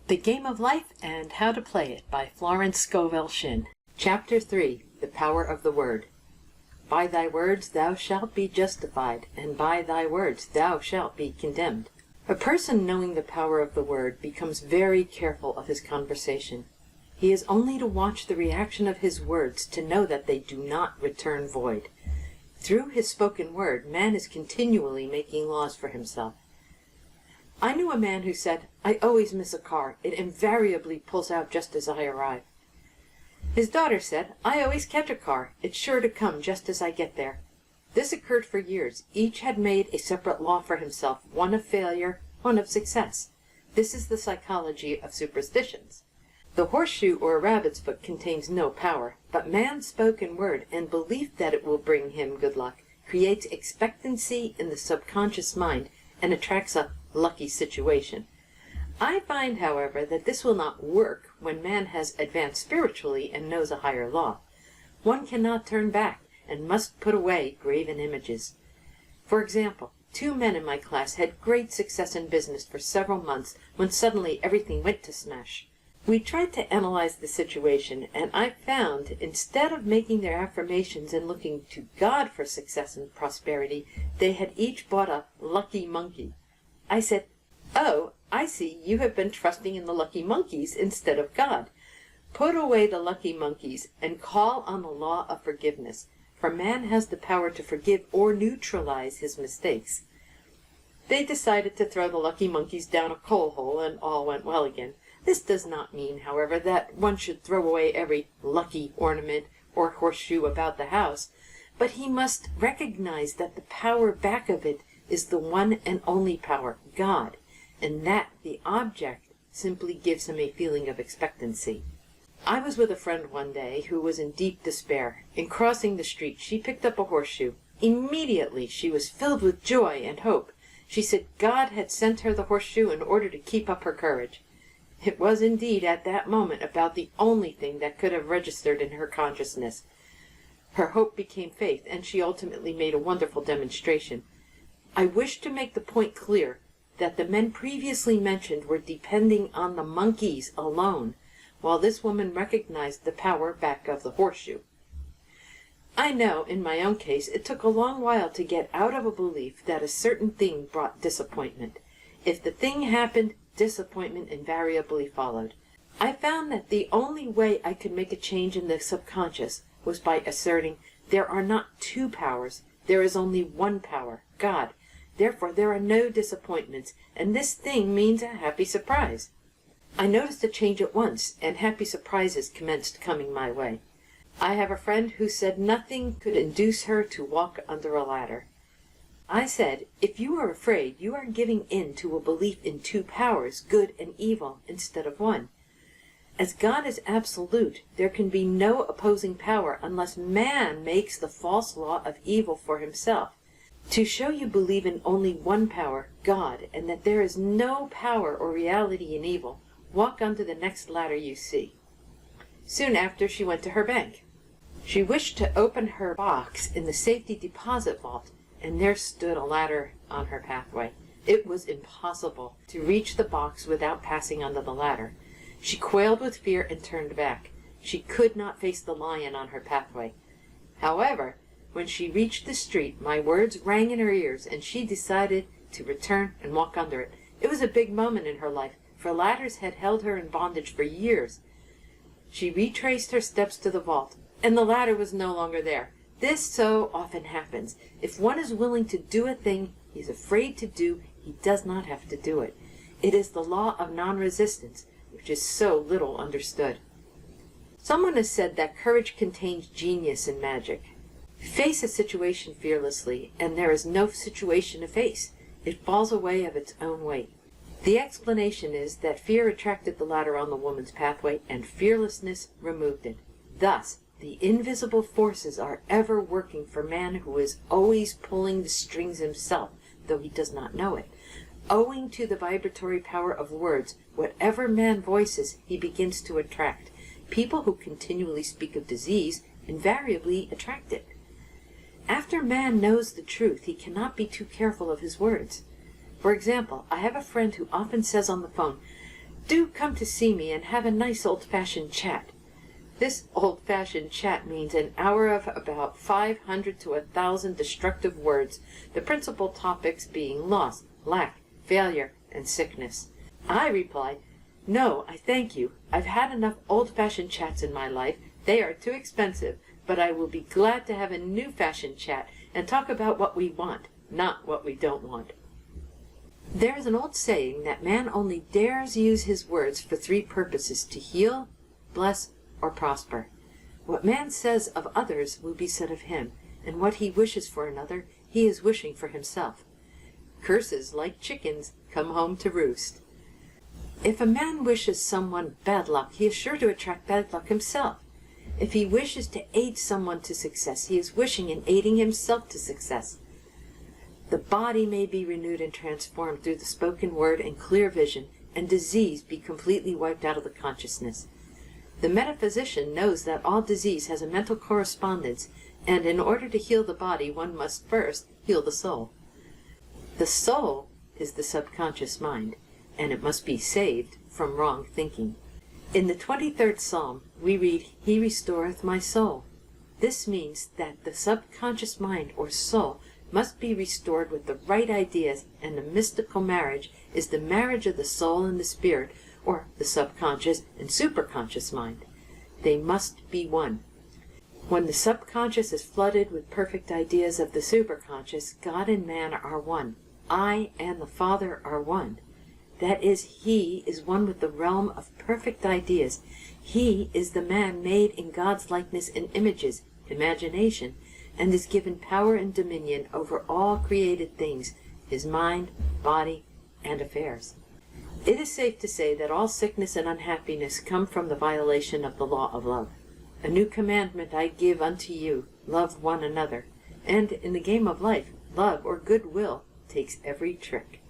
The Game of Life and How to Play It by Florence Scovel Shinn. Chapter 3. The Power of the Word. By thy words thou shalt be justified, and by thy words thou shalt be condemned. A person knowing the power of the word becomes very careful of his conversation. He is only to watch the reaction of his words to know that they do not return void. Through his spoken word, man is continually making laws for himself. I knew a man who said, "I always miss a car. It invariably pulls out just as I arrive." His daughter said, "I always catch a car. It's sure to come just as I get there." This occurred for years. Each had made a separate law for himself, one of failure, one of success. This is the psychology of superstitions. The horseshoe or a rabbit's foot contains no power, but man's spoken word and belief that it will bring him good luck creates expectancy in the subconscious mind and attracts a lucky situation. I find, however, that this will not work when man has advanced spiritually and knows a higher law. One cannot turn back and must put away graven images. For example, 2 men in my class had great success in business for several months when suddenly everything went to smash. We tried to analyze the situation, and I found instead of making their affirmations and looking to God for success and prosperity, they had each bought a lucky monkey. I said, "Oh, I see you have been trusting in the lucky monkeys instead of God. Put away the lucky monkeys and call on the law of forgiveness, for man has the power to forgive or neutralize his mistakes." They decided to throw the lucky monkeys down a coal hole, and all went well again. This does not mean, however, that one should throw away every lucky ornament or horseshoe about the house, but he must recognize that the power back of it is the one and only power, God, and that the object simply gives him a feeling of expectancy. I was with a friend one day who was in deep despair. In crossing the street, she picked up a horseshoe. Immediately she was filled with joy and hope. She said God had sent her the horseshoe in order to keep up her courage. It was indeed at that moment about the only thing that could have registered in her consciousness. Her hope became faith, and she ultimately made a wonderful demonstration. I wish to make the point clear that the men previously mentioned were depending on the monkeys alone, while this woman recognized the power back of the horseshoe. I know, in my own case, it took a long while to get out of a belief that a certain thing brought disappointment. If the thing happened, disappointment invariably followed. I found that the only way I could make a change in the subconscious was by asserting there are not 2 powers, there is only one power, God. Therefore there are no disappointments, and this thing means a happy surprise. I noticed a change at once, and happy surprises commenced coming my way. I have a friend who said nothing could induce her to walk under a ladder. I said, if you are afraid, you are giving in to a belief in 2 powers, good and evil, instead of one. As God is absolute, there can be no opposing power unless man makes the false law of evil for himself. To show you believe in only one power, God, and that there is no power or reality in evil, walk under the next ladder you see. Soon after, she went to her bank. She wished to open her box in the safety deposit vault, and there stood a ladder on her pathway. It was impossible to reach the box without passing under the ladder. She quailed with fear and turned back. She could not face the lion on her pathway. However, when she reached the street, my words rang in her ears, and she decided to return and walk under it. It was a big moment in her life, for ladders had held her in bondage for years. She retraced her steps to the vault, and the ladder was no longer there. This so often happens. If one is willing to do a thing he is afraid to do, he does not have to do it. It is the law of non-resistance, which is so little understood. Someone has said that courage contains genius and magic. Face a situation fearlessly, and there is no situation to face. It falls away of its own weight. The explanation is that fear attracted the ladder on the woman's pathway, and fearlessness removed it. Thus, the invisible forces are ever working for man who is always pulling the strings himself, though he does not know it. Owing to the vibratory power of words, whatever man voices, he begins to attract. People who continually speak of disease invariably attract it. After man knows the truth, he cannot be too careful of his words. For example, I have a friend who often says on the phone, Do come to see me and have a nice old-fashioned chat. This old-fashioned chat means an hour of about 500 to 1,000 destructive words, the principal topics being loss, lack, failure, and sickness. I reply, no, I thank you. I've had enough old-fashioned chats in my life. They are too expensive, but I will be glad to have a new-fashioned chat and talk about what we want, not what we don't want. There is an old saying that man only dares use his words for three purposes: to heal, bless, or prosper. What man says of others will be said of him, and what he wishes for another, he is wishing for himself. Curses, like chickens, come home to roost. If a man wishes someone bad luck, he is sure to attract bad luck himself. If he wishes to aid someone to success, he is wishing and aiding himself to success. The body may be renewed and transformed through the spoken word and clear vision, and disease be completely wiped out of the consciousness. The metaphysician knows that all disease has a mental correspondence, and in order to heal the body, one must first heal the soul. The soul is the subconscious mind, and it must be saved from wrong thinking. In the 23rd Psalm, we read, "He restoreth my soul." This means that the subconscious mind or soul must be restored with the right ideas, and the mystical marriage is the marriage of the soul and the spirit, or the subconscious and superconscious mind. They must be one. When the subconscious is flooded with perfect ideas of the superconscious, God and man are one. I and the Father are one. That is, he is one with the realm of perfect ideas. He is the man made in God's likeness and images, imagination, and is given power and dominion over all created things, his mind, body, and affairs. It is safe to say that all sickness and unhappiness come from the violation of the law of love. A new commandment I give unto you, love one another. And in the game of life, love or goodwill takes every trick.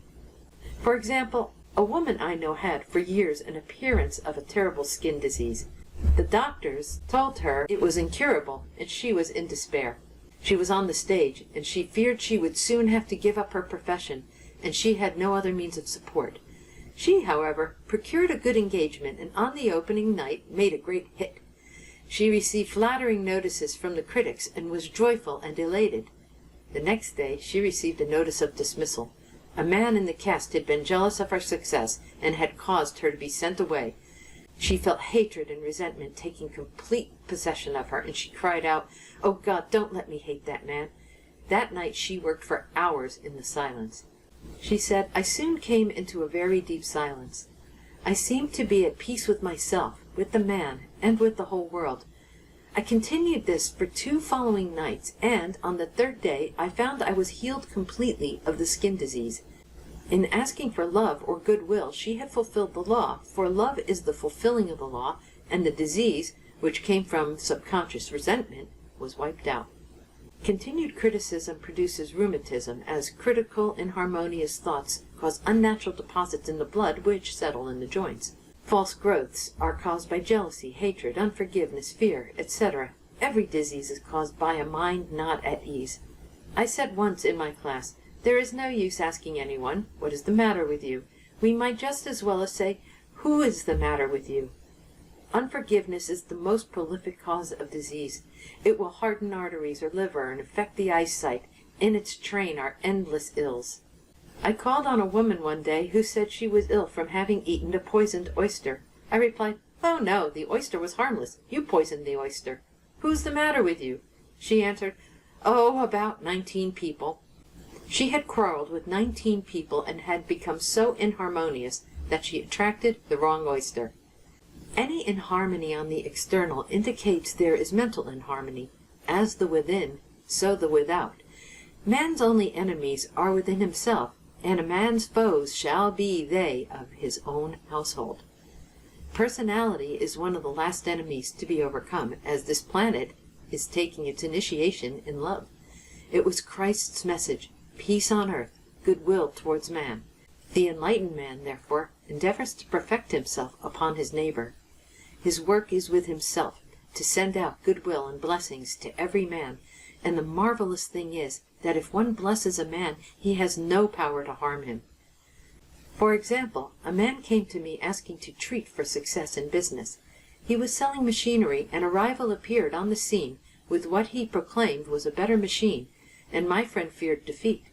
For example, a woman I know had for years an appearance of a terrible skin disease. The doctors told her it was incurable, and she was in despair. She was on the stage, and she feared she would soon have to give up her profession, and she had no other means of support. She, however, procured a good engagement, and on the opening night made a great hit. She received flattering notices from the critics, and was joyful and elated. The next day she received a notice of dismissal. A man in the cast had been jealous of her success, and had caused her to be sent away. She felt hatred and resentment taking complete possession of her, and she cried out, "Oh God, don't let me hate that man." That night she worked for hours in the silence. She said, "I soon came into a very deep silence. I seemed to be at peace with myself, with the man, and with the whole world. I continued this for 2 following nights, and on the 3rd day I found I was healed completely of the skin disease." In asking for love or goodwill, she had fulfilled the law, for love is the fulfilling of the law, and the disease, which came from subconscious resentment, was wiped out. Continued criticism produces rheumatism, as critical, inharmonious thoughts cause unnatural deposits in the blood which settle in the joints. False growths are caused by jealousy, hatred, unforgiveness, fear, etc. Every disease is caused by a mind not at ease. I said once in my class, "There is no use asking anyone, 'What is the matter with you?' We might just as well as say, 'Who is the matter with you?' Unforgiveness is the most prolific cause of disease. It will harden arteries or liver and affect the eyesight. In its train are endless ills. I called on a woman one day who said she was ill from having eaten a poisoned oyster. I replied, "Oh no, the oyster was harmless. You poisoned the oyster. Who's the matter with you?" She answered, "Oh, about 19 people." She had quarreled with 19 people and had become so inharmonious that she attracted the wrong oyster. Any inharmony on the external indicates there is mental inharmony. As the within, so the without. Man's only enemies are within himself, and a man's foes shall be they of his own household. Personality is one of the last enemies to be overcome, as this planet is taking its initiation in love. It was Christ's message, peace on earth, goodwill towards man. The enlightened man, therefore, endeavors to perfect himself upon his neighbor. His work is with himself, to send out goodwill and blessings to every man, and the marvelous thing is that if one blesses a man, he has no power to harm him. For example, a man came to me asking to treat for success in business. He was selling machinery, and a rival appeared on the scene with what he proclaimed was a better machine, and my friend feared defeat.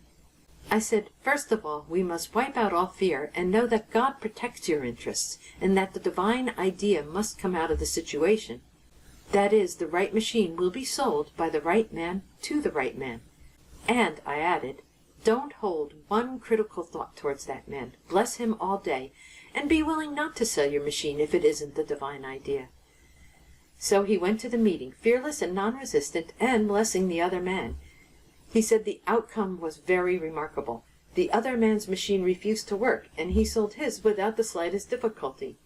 I said, first of all, we must wipe out all fear and know that God protects your interests, and that the divine idea must come out of the situation. That is, the right machine will be sold by the right man to the right man. And, I added, don't hold one critical thought towards that man. Bless him all day, and be willing not to sell your machine if it isn't the divine idea. So he went to the meeting, fearless and non-resistant, and blessing the other man. He said the outcome was very remarkable. The other man's machine refused to work, and he sold his without the slightest difficulty.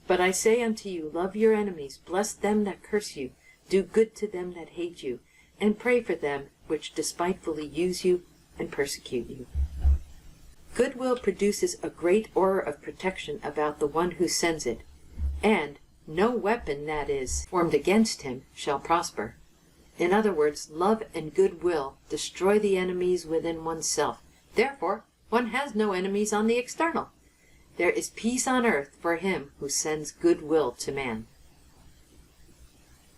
But I say unto you, love your enemies, bless them that curse you, do good to them that hate you, and pray for them which despitefully use you and persecute you. Goodwill produces a great aura of protection about the one who sends it, and no weapon that is formed against him shall prosper. In other words, love and goodwill destroy the enemies within oneself. Therefore, one has no enemies on the external. There is peace on earth for him who sends goodwill to man.